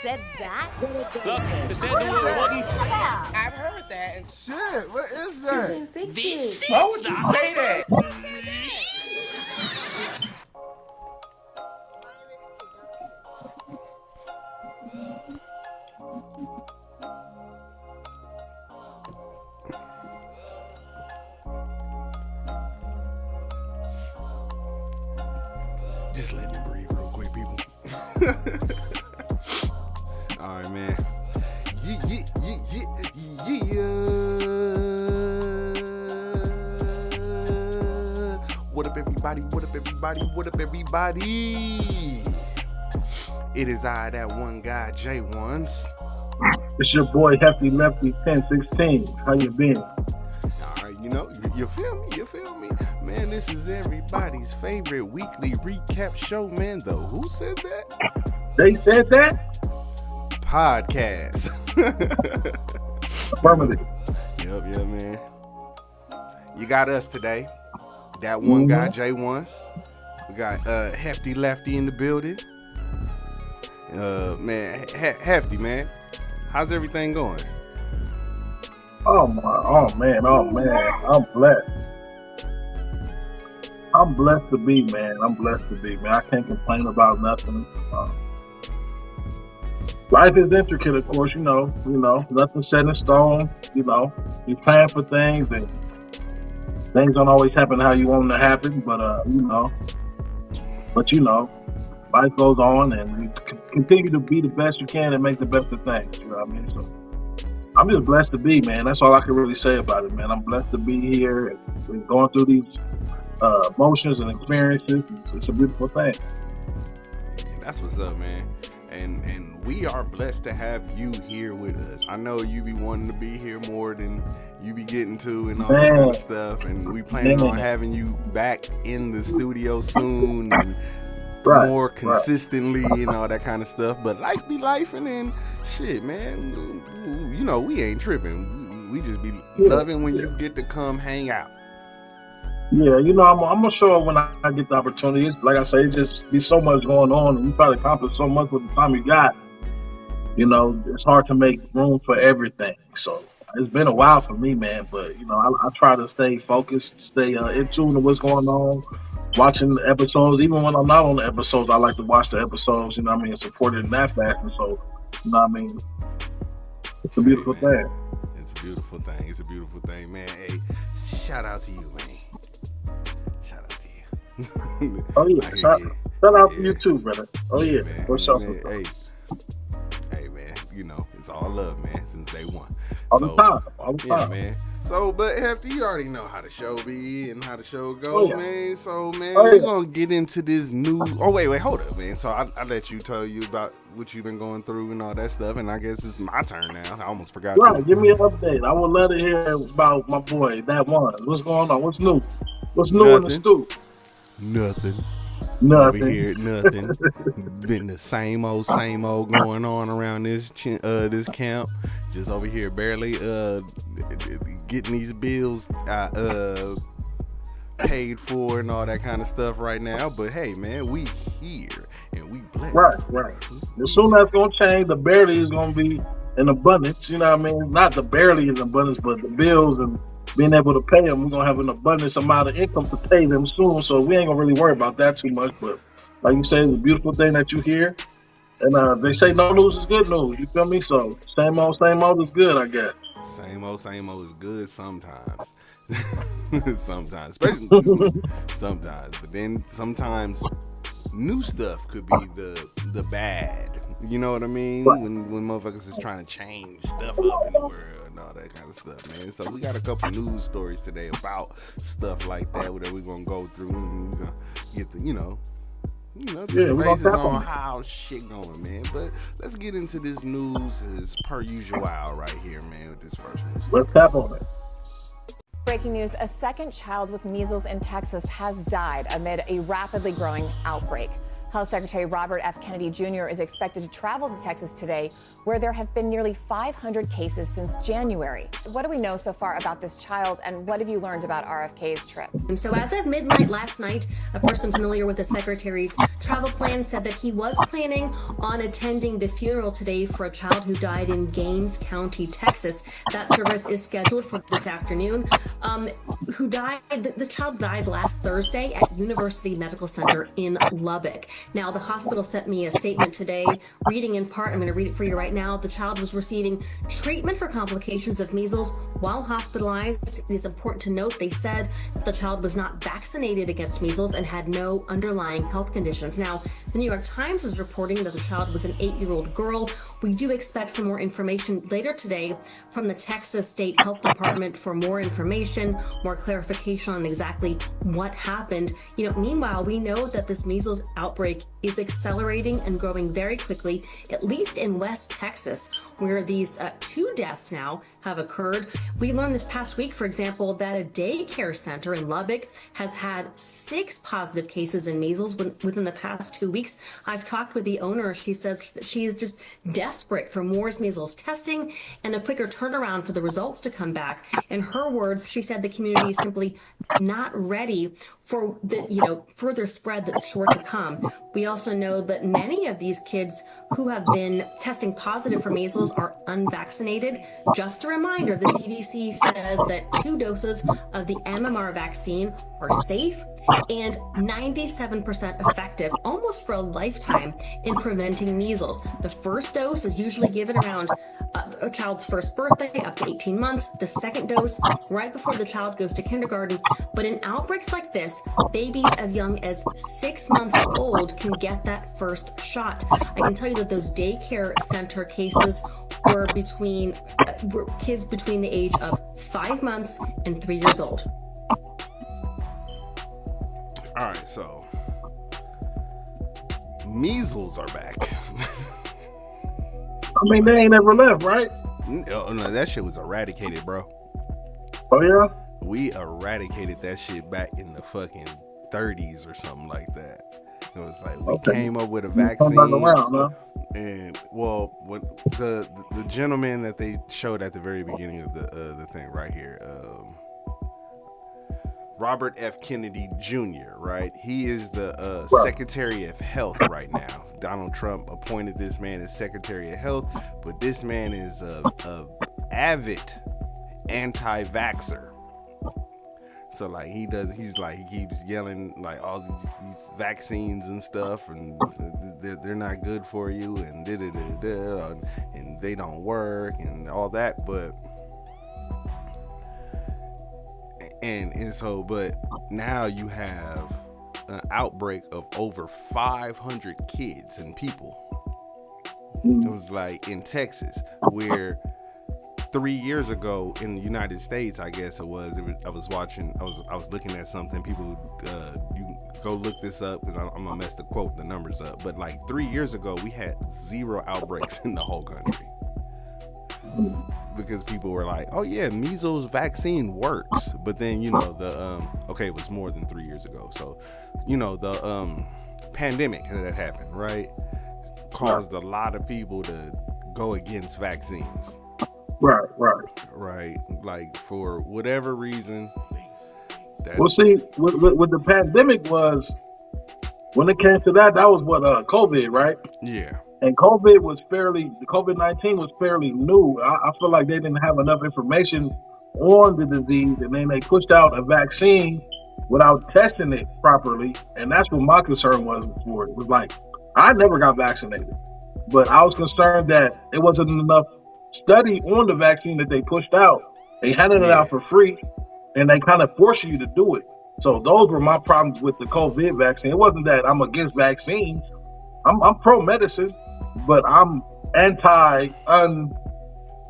said that? Look, they said they wouldn't. I've heard that. And Shit, what is that? This why would you say that? Just let me breathe real quick, people. All right, man. Yeah. What up, everybody? What up, everybody? What up, everybody? It is I, that one guy, J1s. It's your boy Hefty Lefty 1016. How you been? All right, you feel me? Man, this is everybody's favorite weekly recap show, man. Though, who said that? They said that? Podcast. Affirmative. Yep, man. You got us today. That one guy, J1s. We got Hefty Lefty in the building. Man, Hefty, man. How's everything going? Oh man. I'm blessed. I'm blessed to be, man. I can't complain about nothing. Life is intricate, of course, you know, nothing set in stone, you plan for things and things don't always happen how you want them to happen, but life goes on and you continue to be the best you can and make the best of things, you know what I mean? So I'm just blessed to be, man. That's all I can really say about it, man. I'm blessed to be here and going through these emotions and experiences. It's a beautiful thing. That's what's up, man. And we are blessed to have you here with us. I know you be wanting to be here more than you be getting to and all that kind of stuff. And we planning on having you back in the studio soon and more consistently and all that kind of stuff. But life be life, and then shit, man. We ain't tripping. We just be loving when you get to come hang out. Yeah, I'm gonna show up when I get the opportunity. Like I say, it just be so much going on, and you try to accomplish so much with the time you got. It's hard to make room for everything. So it's been a while for me, man. But I try to stay focused, stay in tune to what's going on, watching the episodes. Even when I'm not on the episodes, I like to watch the episodes. And support it in that fashion. So, it's a beautiful thing. It's a beautiful thing. It's a beautiful thing, man. Hey, shout out to you, man. Oh yeah, shout out to you too, brother. Oh yeah, man. For sure. Man, hey, man. It's all love, man. Since day one. All the time. Man. So, but Hefty, you already know how the show be and how the show goes, man. So, man, we're gonna get into this new. Oh wait, hold up, man. So I let you tell you about what you've been going through and all that stuff, and I guess it's my turn now. I almost forgot. Right, give me an update. I would love to hear about my boy, that one. What's going on? What's new? What's new in the stew? Nothing. Over here, nothing. Been the same old going on around this camp. Just over here, barely getting these bills paid for and all that kind of stuff right now. But hey, man, we here and we blessed. Right. As soon as that's gonna change, the barely is gonna be in abundance. You know what I mean? Not the barely in abundance, but the bills and being able to pay them, we're going to have an abundance amount of income to pay them soon. So we ain't going to really worry about that too much. But like you say, it's a beautiful thing that you hear. And they say no news is good news. You feel me? So same old is good, I guess. Same old is good sometimes. Especially sometimes. But then sometimes new stuff could be the bad. You know what I mean? Right. When motherfuckers is trying to change stuff up in the world. All that kind of stuff, man. So we got a couple news stories today about stuff like that that we're gonna go through, and we're gonna get the the basis on how shit going, man. But let's get into this news as per usual right here, man, with this first news. Let's tap on it. Breaking news, a second child with measles in Texas has died amid a rapidly growing outbreak. Health Secretary Robert F. Kennedy Jr. is expected to travel to Texas today, where there have been nearly 500 cases since January. What do we know so far about this child, and what have you learned about RFK's trip? So as of midnight last night, a person familiar with the secretary's travel plan said that he was planning on attending the funeral today for a child who died in Gaines County, Texas. That service is scheduled for this afternoon. The child died last Thursday at University Medical Center in Lubbock. Now, the hospital sent me a statement today, reading in part, I'm going to read it for you right now. The child was receiving treatment for complications of measles while hospitalized. It is important to note they said that the child was not vaccinated against measles and had no underlying health conditions. Now, the New York Times is reporting that the child was an 8-year-old girl. We do expect some more information later today from the Texas State Health Department for more information, more clarification on exactly what happened. Meanwhile, we know that this measles outbreak is accelerating and growing very quickly, at least in West Texas, where these 2 deaths now have occurred. We learned this past week, for example, that a daycare center in Lubbock has had 6 positive cases in measles within the past 2 weeks. I've talked with the owner. She says that she is just desperate for more measles testing and a quicker turnaround for the results to come back. In her words, she said the community is simply not ready for the further spread that's sure to come. We also know that many of these kids who have been testing positive for measles are unvaccinated. Just a reminder, the CDC says that 2 doses of the MMR vaccine are safe and 97% effective, almost for a lifetime, in preventing measles. The first dose is usually given around a child's first birthday, up to 18 months. The second dose, right before the child goes to kindergarten. But in outbreaks like this, babies as young as 6 months old can get that first shot. I can tell you that those daycare center cases were kids between the age of 5 months and 3 years old. All right, so measles are back. They ain't ever left, right? No, that shit was eradicated, bro. Oh, yeah? We eradicated that shit back in the fucking 30s or something like that. It was like we came up with a vaccine. Come back around, huh? And what the gentleman that they showed at the very beginning of the thing right here, Robert F. Kennedy Jr., right? He is the Secretary of Health right now. Donald Trump appointed this man as Secretary of Health, but this man is a avid anti-vaxxer. So like he keeps yelling like all these vaccines and stuff, and they're not good for you, and and they don't work and all that, but now you have an outbreak of over 500 kids and people. It was like in Texas, where 3 years ago in the United States, I guess I was looking at something. People, you can go look this up because I'm gonna mess the numbers up. But like 3 years ago, we had 0 outbreaks in the whole country because people were like, "Oh yeah, measles vaccine works." But then it was more than 3 years ago. So the pandemic that happened, right, caused a lot of people to go against vaccines. Right. Like for whatever reason. Well, see, with the pandemic was, when it came to that was what COVID, right? Yeah. And COVID-19 was fairly new. I feel like they didn't have enough information on the disease, and then they pushed out a vaccine without testing it properly. And that's what my concern was for it. It was like, I never got vaccinated, but I was concerned that it wasn't enough study on the vaccine that they pushed out. They handed it out for free, and they kind of force you to do it. So those were my problems with the COVID vaccine. It wasn't that I'm against vaccines. I'm pro medicine, but I'm anti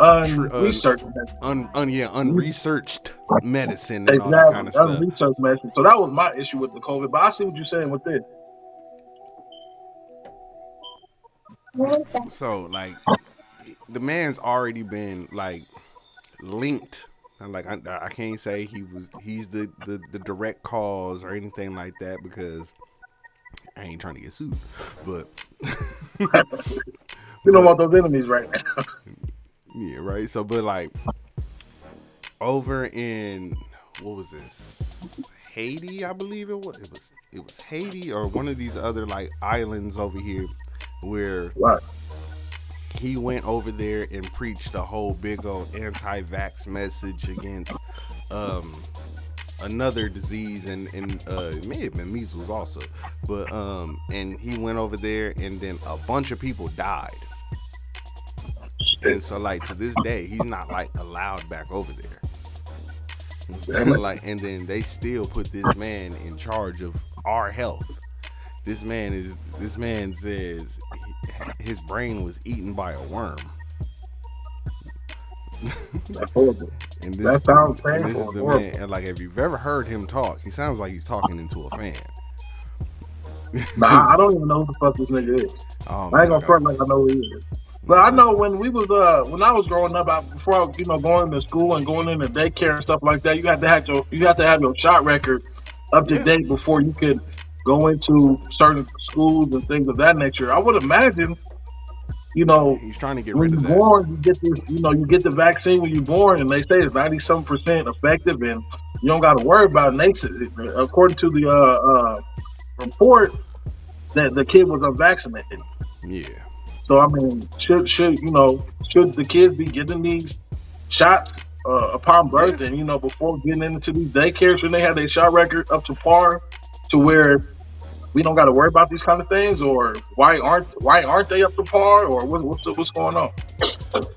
unresearched unresearched medicine and all that kind of stuff. Unresearched medicine. So that was my issue with the COVID. But I see what you're saying with this. So like, the man's already been like linked. I can't say he's the direct cause or anything like that, because I ain't trying to get sued, but We don't want those enemies right now. yeah, right. So, but like over in what was this? Haiti, I believe it was. It was Haiti or one of these other like islands over here where Right. he went over there and preached a whole big old anti-vax message against another disease and it may have been measles also, but and he went over there and then a bunch of people died. And so like to this day he's not like allowed back over there. Like, and then they still put this man in charge of our health. This man says his brain was eaten by a worm. That's horrible. And this, That sounds and this painful. is the man, and like if you've ever heard him talk, he sounds like he's talking into a fan. Nah, I don't even know who the fuck this nigga is. Oh, I ain't gonna man. front like I know who he is. But I know when we was when I was growing up, before I, going to school and going into daycare and stuff like that, you had to have your shot record up to date before you could go into certain schools and things of that nature. I would imagine, He's trying to get when rid of you're that. born, you get this, you get the vaccine when you're born, and they say it's 90-some% effective, and you don't got to worry about it. And they said, according to the report, that the kid was unvaccinated. Yeah. So I mean, should the kids be getting these shots upon birth, and before getting into these daycares, when they have their shot record up to par, to where we don't got to worry about these kind of things, or why aren't they up to par, or what's going on?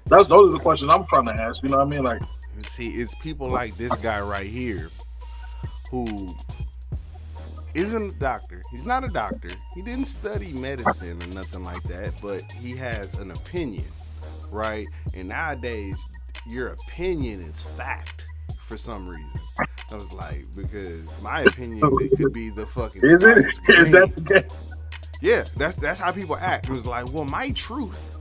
Those are the questions I'm trying to ask. You know what I mean? Like, See, it's people like this guy right here who isn't a doctor. He's not a doctor. He didn't study medicine or nothing like that, but he has an opinion, right? And nowadays, your opinion is fact for some reason. I was like, because my opinion, it could be the fucking is sky it? is green. Is that the case? Yeah, that's how people act. It was like, well, my truth.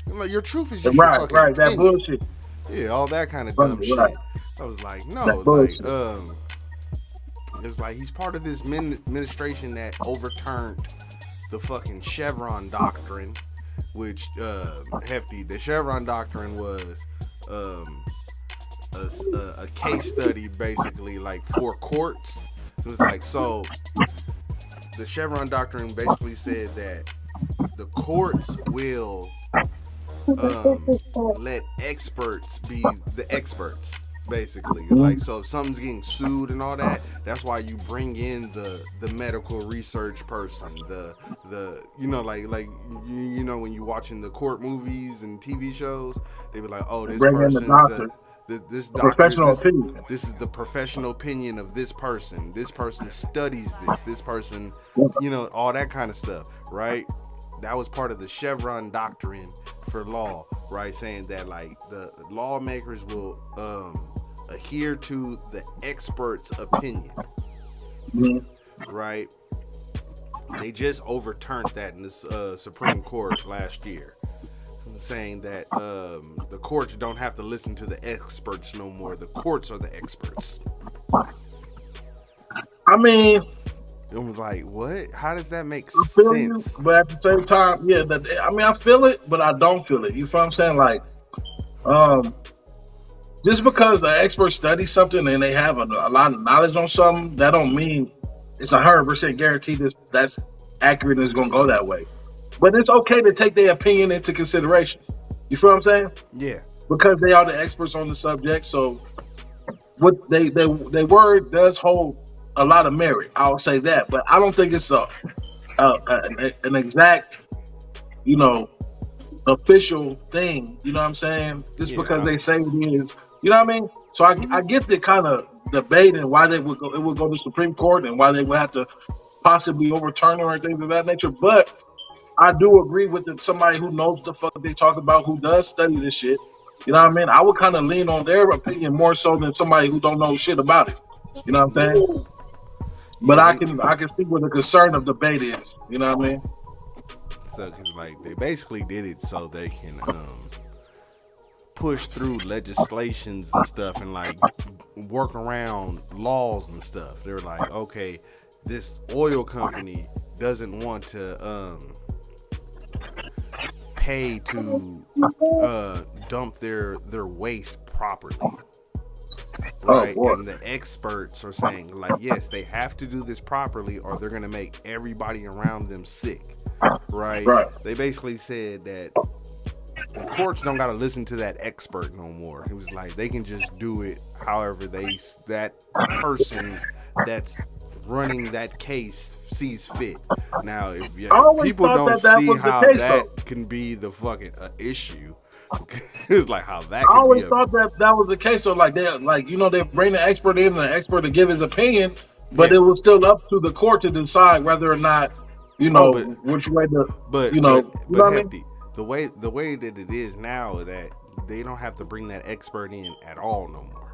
I'm like, your truth is just Right, your fucking right. That opinion. bullshit. Yeah, all that kind of dumb Right. shit. I was like, no, That like, bullshit. it's like he's part of this administration that overturned the fucking Chevron doctrine, which hefty. The Chevron doctrine was a case study, basically, like for courts. It was like, so the Chevron doctrine basically said that the courts will let experts be the experts, basically. Like, so if something's getting sued and all that, that's why you bring in the medical research person, the when you watching the court movies and TV shows, they be like, oh, this Bring in the person's doctor. this doctor, Professional opinion. this is the professional opinion of this person. This person studies this person, all that kind of stuff, right? That was part of the Chevron doctrine for law, right? Saying that like the lawmakers will adhere to the expert's opinion, right? They just overturned that in the Supreme Court last year, saying that the courts don't have to listen to the experts no more. The courts are the experts. I mean, It was like, what? How does that make I feel you, sense? but at the same time, yeah. I feel it, but I don't feel it. You feel what I'm saying? Like, just because the experts study something and they have a lot of knowledge on something, that don't mean it's 100% guaranteed that's accurate and it's gonna go that way. But it's okay to take their opinion into consideration. You feel what I'm saying? Yeah. Because they are the experts on the subject. So what they word does hold a lot of merit. I'll say that, but I don't think it's an exact, official thing. You know what I'm saying? Just because they say it is. You know what I mean? So I get the kind of debate and why it would go to Supreme Court and why they would have to possibly overturn it or things of that nature. But I do agree with somebody who knows the fuck they talk about, who does study this shit. You know what I mean? I would kind of lean on their opinion more so than somebody who don't know shit about it. You know what I'm saying? But I can see what the concern of debate is. You know what I mean? So, cause like they basically did it so they can push through legislations and stuff and like work around laws and stuff. They're like, okay, this oil company doesn't want to pay to dump their waste properly. Right, and the experts are saying, like, yes, they have to do this properly or they're going to make everybody around them sick. Right? They basically said that the courts don't got to listen to that expert no more. It was like they can just do it however that person that's running that case sees fit. Now, if people don't see how that can be the fucking issue, it's like how that. I always thought that was the case. So like they bring the expert in, and the expert to give his opinion, but it was still up to the court to decide whether or not which way to. But Hefty, the way that it is now, that they don't have to bring that expert in at all no more.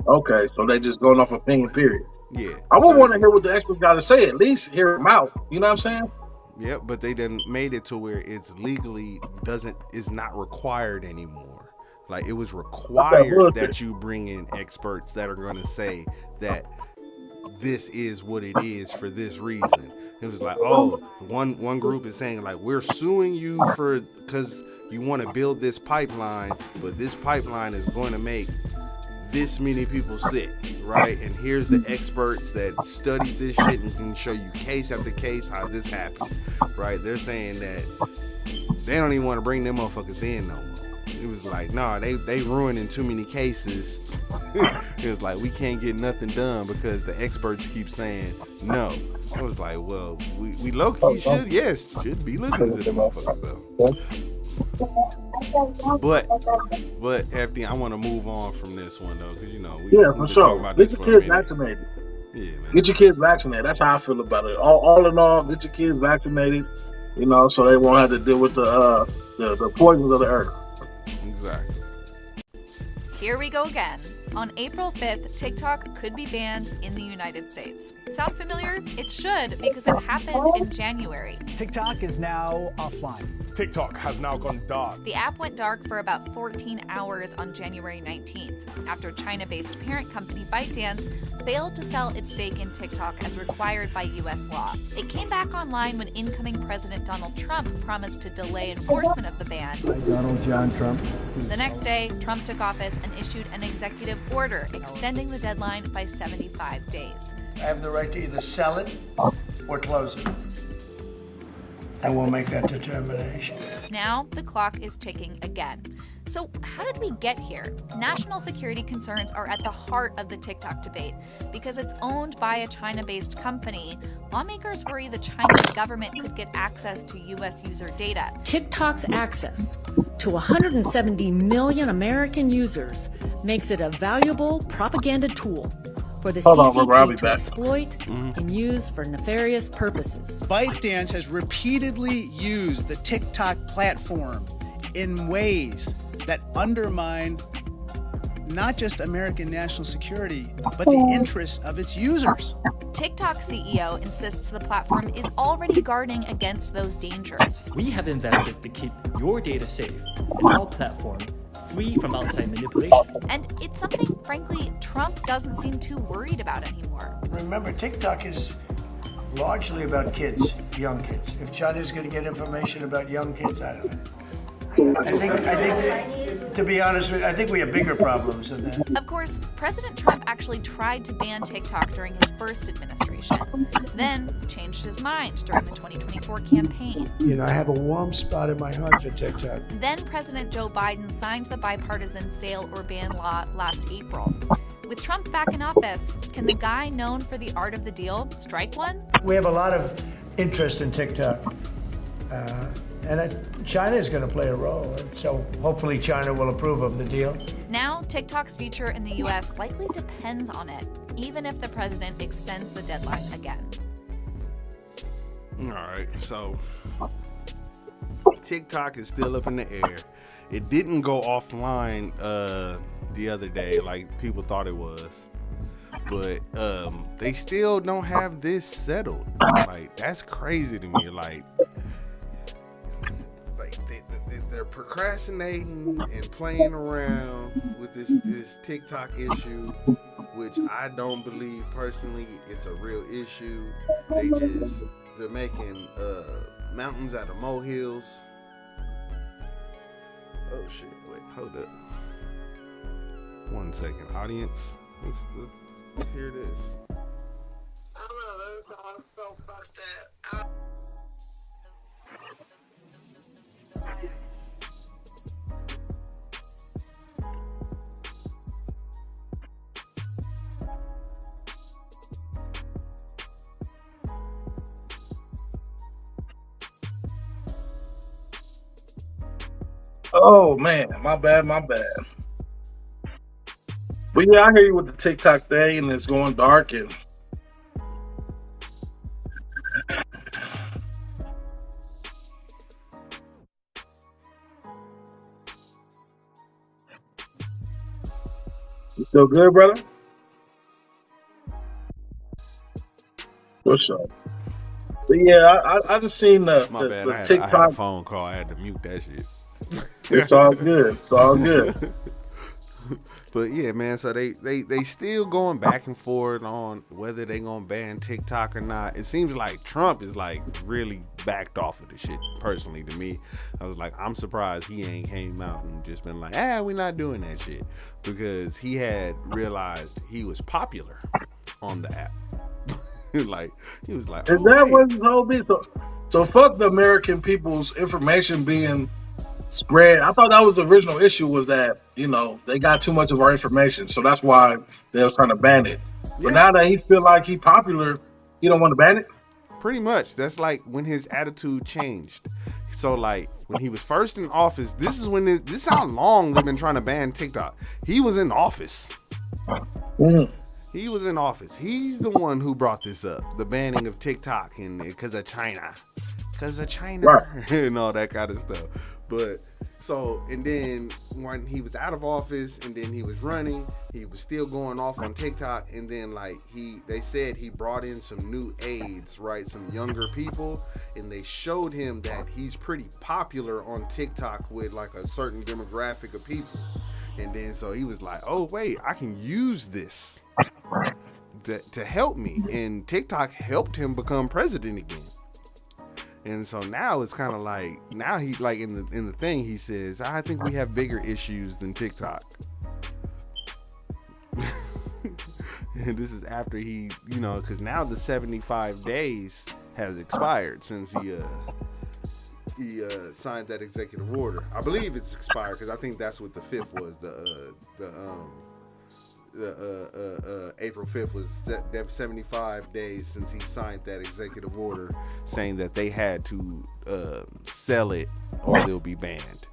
Okay, so they just going off opinion, period. Yeah, I would want to hear what the expert got to say. At least hear him out. You know what I'm saying? Yeah, but they done made it to where it's legally is not required anymore. Like, it was required that you bring in experts that are going to say that this is what it is for this reason. It was like, one group is saying, like, we're suing you because you want to build this pipeline, but this pipeline is going to make this many people sick, right? And here's the experts that studied this shit and can show you case after case how this happened, right? They're saying that they don't even want to bring them motherfuckers in no more. It was like, nah, they ruining too many cases. It was like, we can't get nothing done because the experts keep saying no. I was like, well, we low-key should be listening to them motherfuckers though. But FD, I want to move on from this one though, because we've been talking about this for a minute. Get your kids vaccinated. Yeah, man. Get your kids vaccinated. That's how I feel about it. All in all, get your kids vaccinated. So they won't have to deal with the poisons of the earth. Exactly. Here we go again. On April 5th, TikTok could be banned in the United States. Sound familiar? It should, because it happened in January. TikTok is now offline. TikTok has now gone dark. The app went dark for about 14 hours on January 19th, after China-based parent company ByteDance failed to sell its stake in TikTok as required by U.S. law. It came back online when incoming President Donald Trump promised to delay enforcement of the ban. Donald John Trump. The next day, Trump took office and issued an executive order extending the deadline by 75 days. I have the right to either sell it or close it. And we'll make that determination. Now the clock is ticking again. So how did we get here? National security concerns are at the heart of the TikTok debate. Because it's owned by a China-based company, lawmakers worry the Chinese government could get access to U.S. user data. TikTok's access to 170 million American users makes it a valuable propaganda tool for the CCP to exploit and use for nefarious purposes. ByteDance has repeatedly used the TikTok platform in ways that undermine not just American national security, but the interests of its users. TikTok CEO insists the platform is already guarding against those dangers. We have invested to keep your data safe and our platform free from outside manipulation. And it's something, frankly, Trump doesn't seem too worried about anymore. Remember, TikTok is largely about kids, young kids. If China's going to get information about young kids, I don't know. I think, to be honest with you, I think we have bigger problems than that. Of course, President Trump actually tried to ban TikTok during his first administration, then changed his mind during the 2024 campaign. I have a warm spot in my heart for TikTok. Then President Joe Biden signed the bipartisan sale or ban law last April. With Trump back in office, can the guy known for the art of the deal strike one? We have a lot of interest in TikTok. And China is going to play a role, so hopefully China will approve of the deal. Now, TikTok's future in the U.S. likely depends on it, even if the president extends the deadline again. All right, so TikTok is still up in the air. It didn't go offline the other day like people thought it was, but they still don't have this settled. Like, that's crazy to me. Like they're procrastinating and playing around with this TikTok issue, which I don't believe personally it's a real issue. They're making mountains out of molehills. Oh shit! Wait, hold up. 1 second, audience. Let's hear this. Oh man, my bad. But yeah, I hear you with the TikTok thing, and it's going dark. And you still good, brother? What's up? But yeah, I just seen My bad. the I had TikTok. a phone call. I had to mute that shit. It's all good. It's all good. But yeah, man, so they still going back and forth on whether they gonna ban TikTok or not. It seems like Trump is like really backed off of the shit, personally, to me. I was like, I'm surprised he ain't came out and just been like, we're not doing that shit, because he had realized he was popular on the app. Like, he was like, Is that what his whole be? So fuck the American people's information being spread. I thought that was the original issue, was that, they got too much of our information. So that's why they was trying to ban it. But now that he feel like he's popular, he don't want to ban it? Pretty much. That's like when his attitude changed. So like when he was first in office, this is how long they've been trying to ban TikTok. He was in office. He was in office. He's the one who brought this up, the banning of TikTok, and because of China. Right. And all that kind of stuff. But so, and then when he was out of office and then he was running, he was still going off on TikTok. And then like they said he brought in some new aides, right? Some younger people. And they showed him that he's pretty popular on TikTok with like a certain demographic of people. And then so he was like, oh wait, I can use this to help me. And TikTok helped him become president again. And so now it's kind of like, now he like in the thing he says, I think we have bigger issues than TikTok. And this is after he, because now the 75 days has expired since he signed that executive order. I believe it's expired because I think that's what the 5th was. April 5th was 75 days since he signed that executive order saying that they had to sell it or they'll be banned.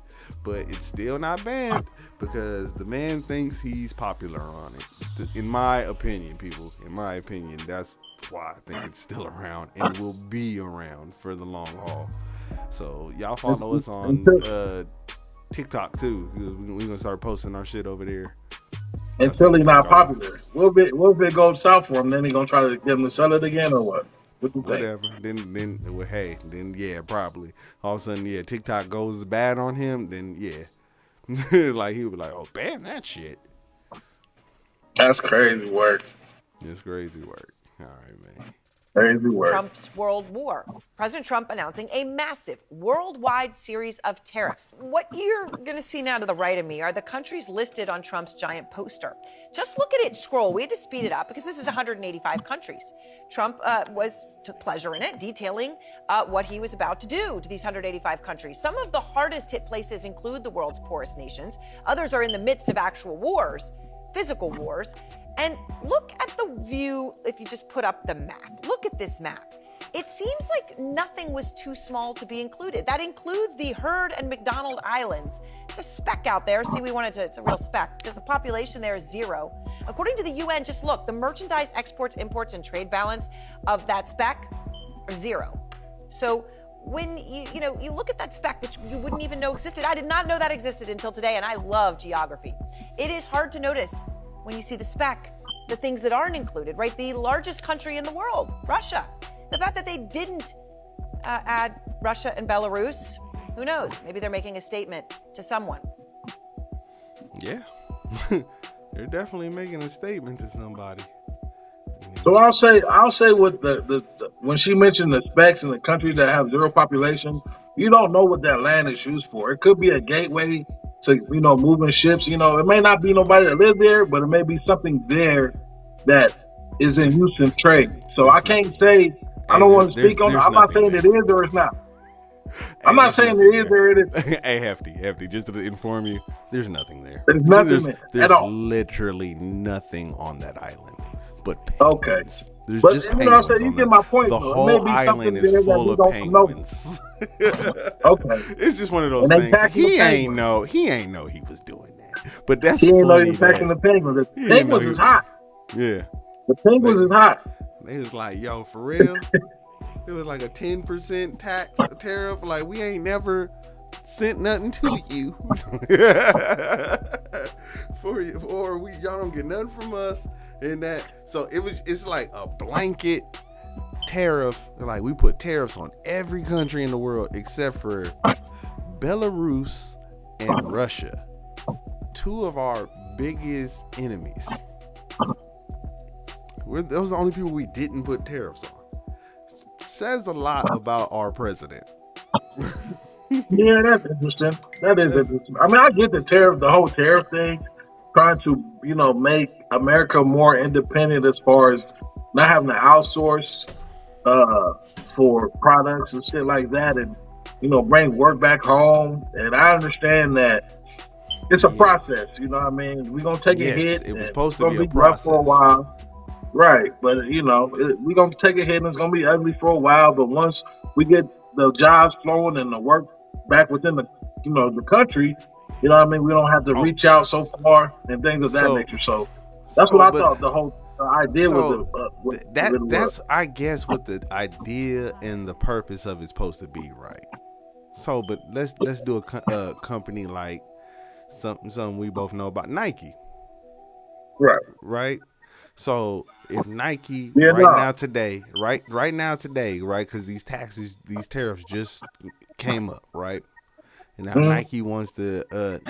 But it's still not banned because the man thinks he's popular on it. In my opinion, people, that's why I think it's still around and will be around for the long haul. So y'all follow us on TikTok too. We're gonna start posting our shit over there. Until he's not popular. What if it goes south for him? Then he gonna try to get him to sell it again, or what? Whatever. Then yeah, probably. All of a sudden, yeah, TikTok goes bad on him. Then yeah, like he would be like, oh, ban that shit. That's crazy work. It's crazy work. All right, man. Crazy work. Trump's world war. President Trump announcing a massive worldwide series of tariffs. What you're going to see now to the right of me are the countries listed on Trump's giant poster. Just look at it, scroll. We had to speed it up because this is 185 countries. Trump took pleasure in it, detailing what he was about to do to these 185 countries. Some of the hardest hit places include the world's poorest nations. Others are in the midst of actual wars, physical wars. And look at the view if you just put up the map. Look at this map. It seems like nothing was too small to be included. That includes the Heard and McDonald Islands. It's a speck out there. See, we wanted it's a real speck because the population there is 0. According to the UN, just look, the merchandise exports, imports, and trade balance of that speck are 0. So when you look at that speck, which you wouldn't even know existed. I did not know that existed until today, and I love geography. It is hard to notice when you see the speck, the things that aren't included, right? The largest country in the world, Russia. The fact that they didn't add Russia and Belarus, who knows? Maybe they're making a statement to someone. Yeah, they're definitely making a statement to somebody. So I'll say with the when she mentioned the specs in the countries that have zero population, you don't know what that land is used for. It could be a gateway to, moving ships. It may not be nobody that lives there, but it may be something there that is in use in trade. So I can't say, I don't want to speak on it. I'm not saying it is or it's not. I'm not saying it is or it is. Hey, Hefty, just to inform you, there's nothing there. There's nothing there there's at all. Literally nothing on that island but penguins. Okay. There's But just you know what I'm penguins. saying? You get my point. The though. whole It may be island something is there that full we of don't know. penguins. Okay. It's just one of those And they things. packing the He ain't penguins. know he was doing that. But that's He didn't know he funny. was packing the penguins. The He didn't know penguins is hot. Yeah. The penguins is hot. They was like, yo, for real? It was like a 10% tax tariff. Like, we ain't never sent nothing to you. Y'all don't get nothing from us. And that, so it's like a blanket tariff. Like, we put tariffs on every country in the world except for Belarus and Russia, two of our biggest enemies. Those are the only people we didn't put tariffs on. Says a lot about our president. Yeah, that's interesting. That is interesting. I mean, I get the whole tariff thing, trying to, make America more independent as far as not having to outsource for products and shit like that, and bring work back home. And I understand that it's a process. You know what I mean? We're gonna take a hit. It was supposed to be a rough process for a while. Right, but we're gonna take a hit and it's gonna be ugly for a while. But once we get the jobs flowing and the work back within the the country, we don't have to reach out so far and things of that nature. So that's what I thought the idea was. That's I guess what the idea and the purpose of it's supposed to be, right? So, but let's do a company like something we both know about, Nike. Right. So if Nike now today, because these tariffs just came up, right? And now Nike wants to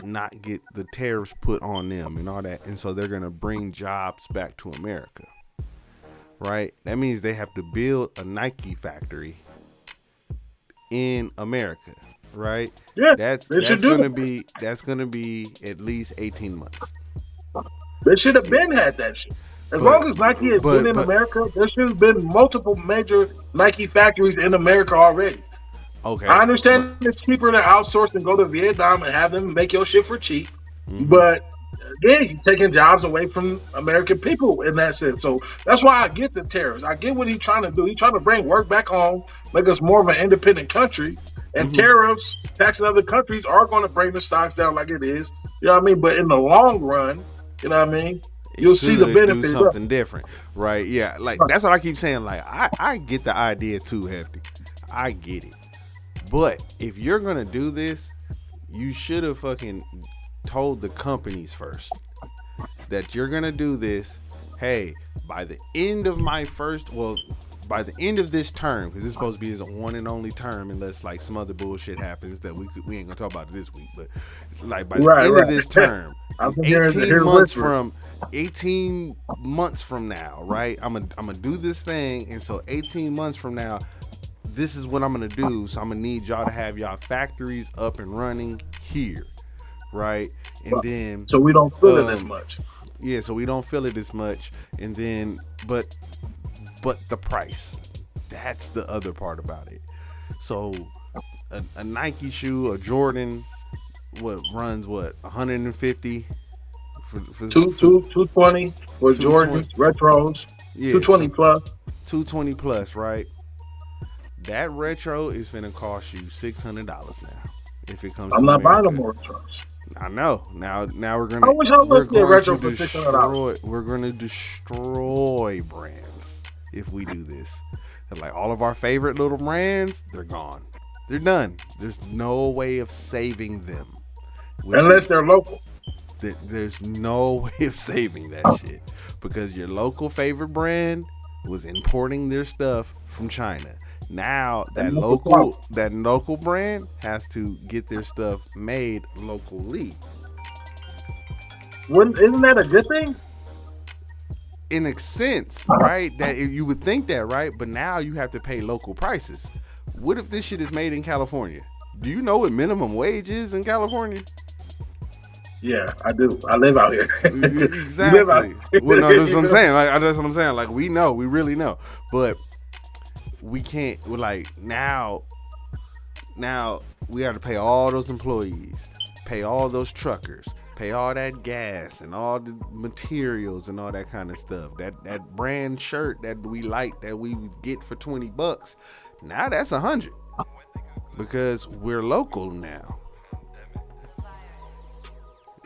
not get the tariffs put on them and all that, and so they're gonna bring jobs back to America, right? That means they have to build a Nike factory in America, right? Yeah, that's gonna be at least 18 months. They should have been had that shit. As long as Nike has been in America, there should have been multiple major Nike factories in America already. Okay. I understand it's cheaper to outsource and go to Vietnam and have them make your shit for cheap. But again, you're taking jobs away from American people in that sense. So that's why I get the tariffs. I get what he's trying to do. He's trying to bring work back home, make us more of an independent country. And tariffs, taxing other countries are going to bring the stocks down like it is. You know what I mean? But in the long run, you know what I mean? You'll see the benefits. Do something different, right? Yeah, like that's what I keep saying. Like I get the idea too, Hefty. I get it. But if you're gonna do this, you should have fucking told the companies first that you're gonna do this. Hey, by the end of by the end of this term, because it's supposed to be his one and only term, unless like some other bullshit happens that we ain't gonna talk about it this week. But like by the end of this term, 18 months from now, right? I'm gonna do this thing, and so 18 months from now, this is what I'm gonna do. So I'm gonna need y'all to have y'all factories up and running here, right? And then so we don't feel it as much. Yeah, so we don't feel it as much, and then but the price, that's the other part about it. So a Nike shoe, a Jordan, runs 150 for 220 for Jordans, retros, 220 plus. 220 plus, right? That retro is finna cost you $600 now if it comes. I'm not buying no more retros. I know. Now we're gonna. I wish I would get retro for $600. We're gonna destroy brands if we do this. And like all of our favorite little brands, they're gone. They're done. There's no way of saving them unless they're local. There's no way of saving that shit because your local favorite brand was importing their stuff from China. Now that local brand has to get their stuff made locally. Isn't that a good thing? in a sense, right? That you would think that, right? But now you have to pay local prices. What if this shit is made in California? Do you know what minimum wage is in California? Yeah, I do. I live out here. Exactly. Well, no, that's what I'm saying. Like, that's what I'm saying. Like, we know, we really know, but we can't. We're like now we have to pay all those employees, pay all those truckers, pay all that gas and all the materials and all that kind of stuff. That brand shirt that we like that we get for $20, now that's $100 because we're local now.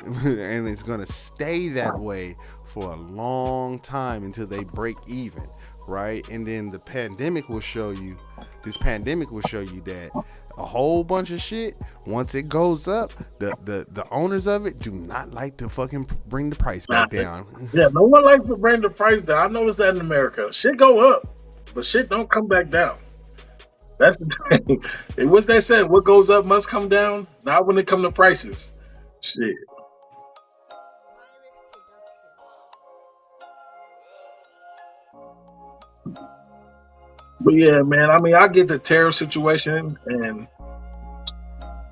And it's gonna stay that way for a long time until they break even, right? And then the pandemic will show you that a whole bunch of shit, once it goes up, the owners of it do not like to fucking bring the price back down. Yeah, no one likes to bring the price down. I noticed that in America. Shit go up, but shit don't come back down. That's the thing. And what's that said? What goes up must come down. Not when it comes to prices. Shit. But yeah, man, I mean, I get the tariff situation, and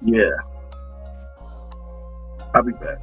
yeah, I'll be back.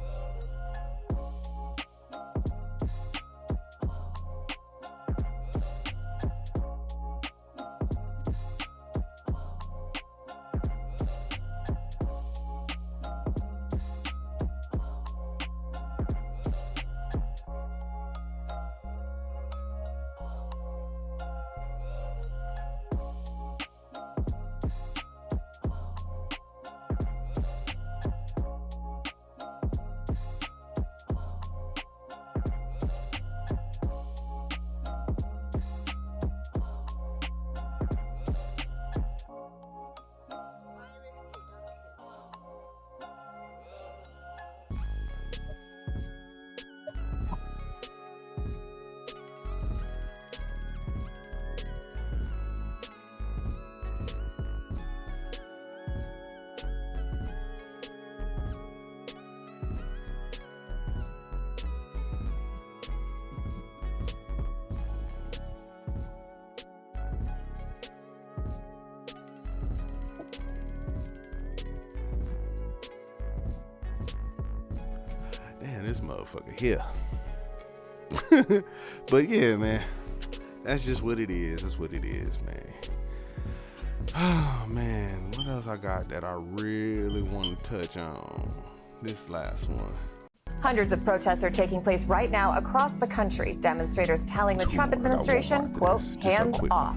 Damn, this motherfucker here. But yeah, man, that's just what it is. That's what it is, man. Oh man, what else I got that I really want to touch on? This last one. Hundreds of protests are taking place right now across the country. Demonstrators telling the Trump administration, quote, hands off.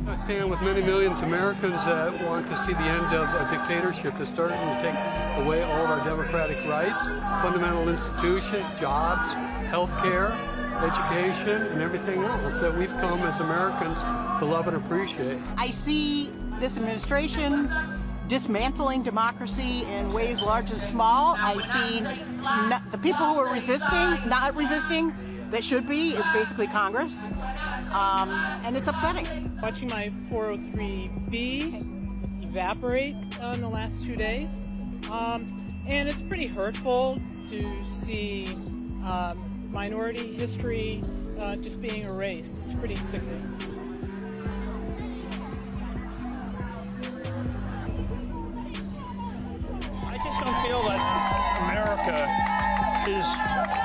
I stand with many millions of Americans that want to see the end of a dictatorship that's starting to take away all of our democratic rights, fundamental institutions, jobs, health care, education, and everything else that we've come as Americans to love and appreciate. I see this administration dismantling democracy in ways large and small. I see the people who are resisting, not resisting, that should be, is basically Congress. And it's upsetting. Watching my 403B evaporate in the last 2 days. And it's pretty hurtful to see minority history just being erased. It's pretty sickening. I just don't feel that America is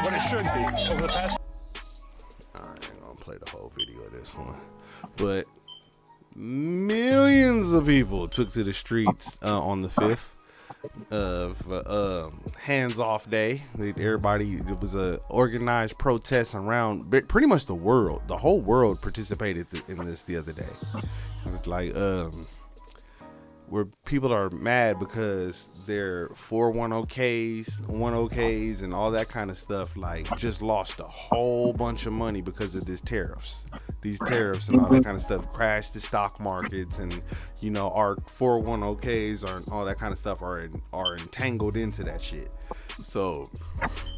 what it should be over the past. I ain't gonna play the whole video of this one, but millions of people took to the streets on the 5th of Hands Off Day. Everybody, it was a organized protest around pretty much the world. The whole world participated in this the other day. It was like where people are mad because their 401ks, 1OKs, and all that kind of stuff, like, just lost a whole bunch of money because of these tariffs and all that kind of stuff crashed the stock markets, and you know, our 401ks and all that kind of stuff are entangled into that shit. So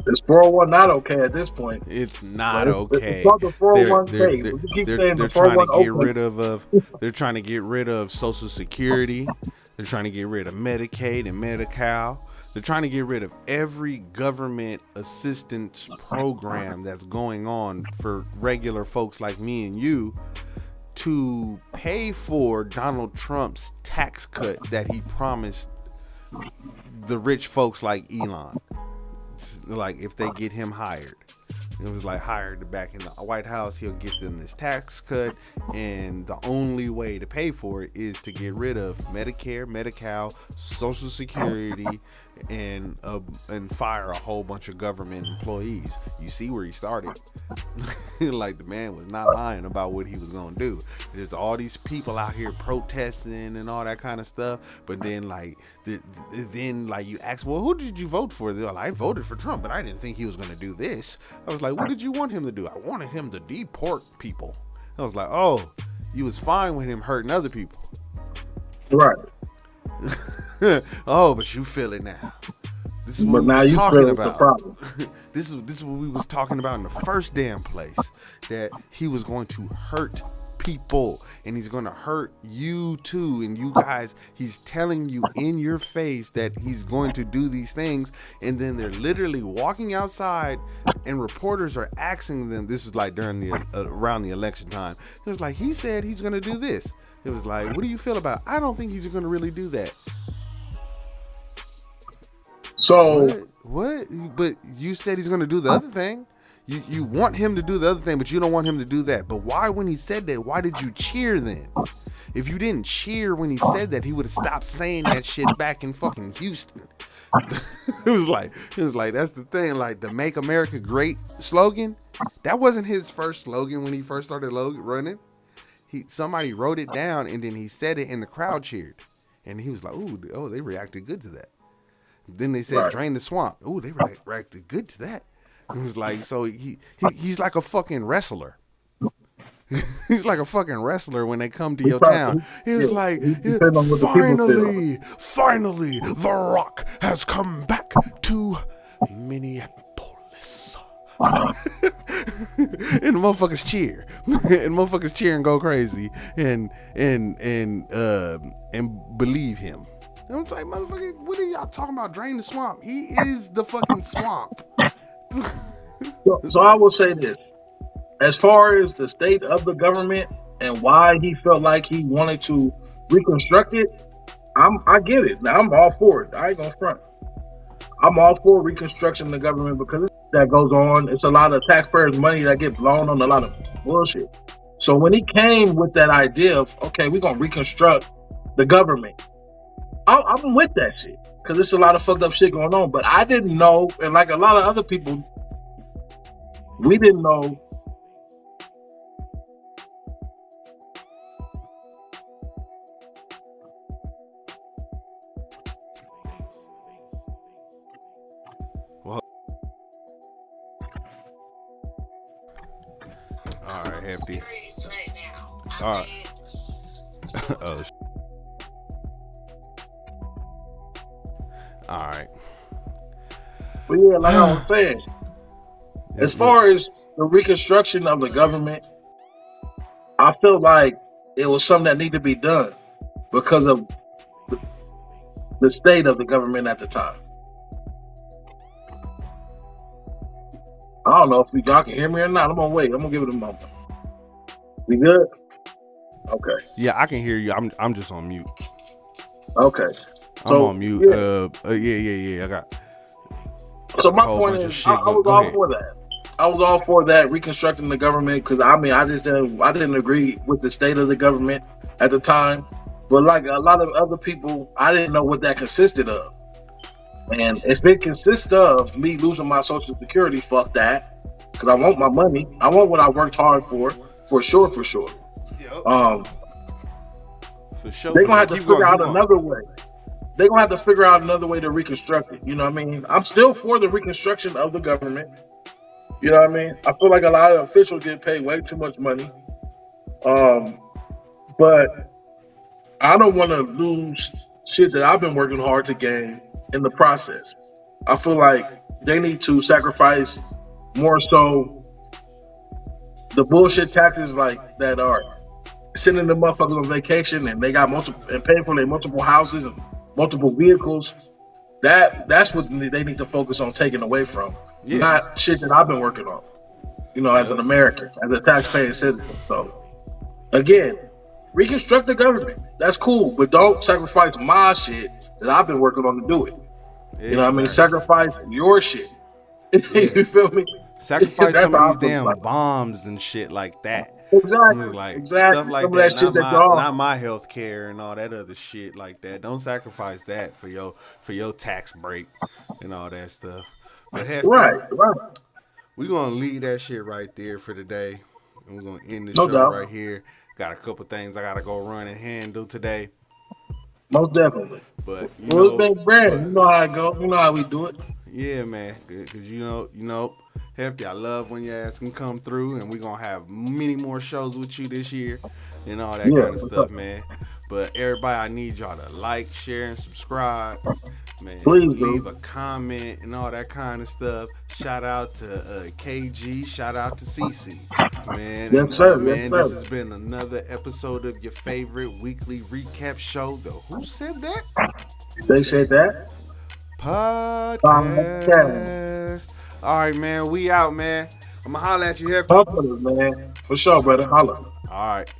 it's 401 not okay at this point. It's not okay. It's the 401k. They're trying to get rid of Social Security. They're trying to get rid of Medicaid and Medi-Cal. They're trying to get rid of every government assistance program that's going on for regular folks like me and you to pay for Donald Trump's tax cut that he promised the rich folks like Elon. Like if they get him hired. It was like hired back in the White House, he'll get them this tax cut, and the only way to pay for it is to get rid of Medicare, Medi-Cal, Social Security, and fire a whole bunch of government employees. You see where he started. Like the man was not lying about what he was gonna do. There's all these people out here protesting and all that kind of stuff, but then like you ask, well, who did you vote for? They're like, I voted for Trump, but I didn't think he was gonna do this. I was like, what did you want him to do? I wanted him to deport people. I was like, oh, you was fine with him hurting other people. Right. Oh, but you feel it now. This is But what we now was you talking feel it's a about. problem. This is what we was talking about in the first damn place. That he was going to hurt people, and he's going to hurt you too. And you guys, he's telling you in your face that he's going to do these things, and then they're literally walking outside, and reporters are asking them. This is like during the around the election time. It was like, he said he's going to do this. It was like, what do you feel about it? I don't think he's going to really do that. So what? But you said he's going to do the other thing. You want him to do the other thing, but you don't want him to do that. But why, when he said that, why did you cheer then? If you didn't cheer when he said that, he would have stopped saying that shit back in fucking Houston. It was like that's the thing. Like the "Make America Great" slogan, that wasn't his first slogan when he first started running. Somebody wrote it down and then he said it and the crowd cheered, and he was like, "Ooh, they reacted good to that." Then they said, "Drain the swamp." Ooh, they reacted good to that. It was like, so he's like a fucking wrestler. He's like a fucking wrestler when they come to your town. He was like, finally, The Rock has come back to Minneapolis. And motherfuckers cheer. And motherfuckers cheer and go crazy and believe him. I was like, motherfucker, what are y'all talking about? Drain the swamp. He is the fucking swamp. So I will say this. As far as the state of the government and why he felt like he wanted to reconstruct it, I get it. Now, I'm all for it. I ain't gonna front. I'm all for reconstruction of the government because that goes on. It's a lot of taxpayers' money that get blown on a lot of bullshit. So when he came with that idea of, okay, we're gonna reconstruct the government, I'm with that shit because there's a lot of fucked up shit going on. But I didn't know, and like a lot of other people, we didn't know. Well, all right, Hefty. All right. Oh. All right. But yeah, like I was saying, as far as the reconstruction of the government, I feel like it was something that needed to be done because of the state of the government at the time. I don't know if y'all can hear me or not. I'm gonna wait. I'm gonna give it a moment. We good? Okay. Yeah, I can hear you. I'm just on mute. Okay. I'm on mute. Yeah. I got. So my point is, I was all for that. I was all for that, reconstructing the government, because I didn't agree with the state of the government at the time. But like a lot of other people, I didn't know what that consisted of. And if it consists of me losing my Social Security, fuck that. Because I want my money. I want what I worked hard for sure. For sure. They're gonna have to figure out another way. They're gonna have to figure out another way to reconstruct it. You know what I mean? I'm still for the reconstruction of the government. You know what I mean? I feel like a lot of officials get paid way too much money. But I don't want to lose shit that I've been working hard to gain in the process. I feel like they need to sacrifice more so the bullshit tactics like that are sending the motherfuckers on vacation and they got multiple and paying for their multiple houses and multiple vehicles. That's what they need to focus on taking away from. Yeah. Not shit that I've been working on. You know, as an American, as a taxpaying citizen. So again, reconstruct the government. That's cool, but don't sacrifice my shit that I've been working on to do it. Exactly. You know what I mean? Sacrifice your shit. You feel me? Sacrifice That's some of how these I feel damn about it. bombs and shit like that. Exactly. Like exactly. stuff like Some of that. shit that y'all- Not my health care and all that other shit like that. Don't sacrifice that for your tax break and all that stuff. But right. We're gonna leave that shit right there for today. And we're gonna end the No show doubt. right here. Got a couple things I gotta go run and handle today. Most definitely. But Well, it's been grand. You know how it goes. You know how we do it. Yeah, man. Because you know, Hefty, I love when your ass can come through, and we're gonna have many more shows with you this year and all that kind of stuff, man. But everybody, I need y'all to like, share, and subscribe. Man, Please leave do. a comment and all that kind of stuff. Shout out to KG. Shout out to CC. Man, Yes, sir. Man, Yes, sir. this has been another episode of your favorite weekly recap show. The Who Said That? They said that. Podcast. All right, man. We out, man. I'm going to holler at you, Hefty. Fuck with it, man. For sure, brother. Holla. All right.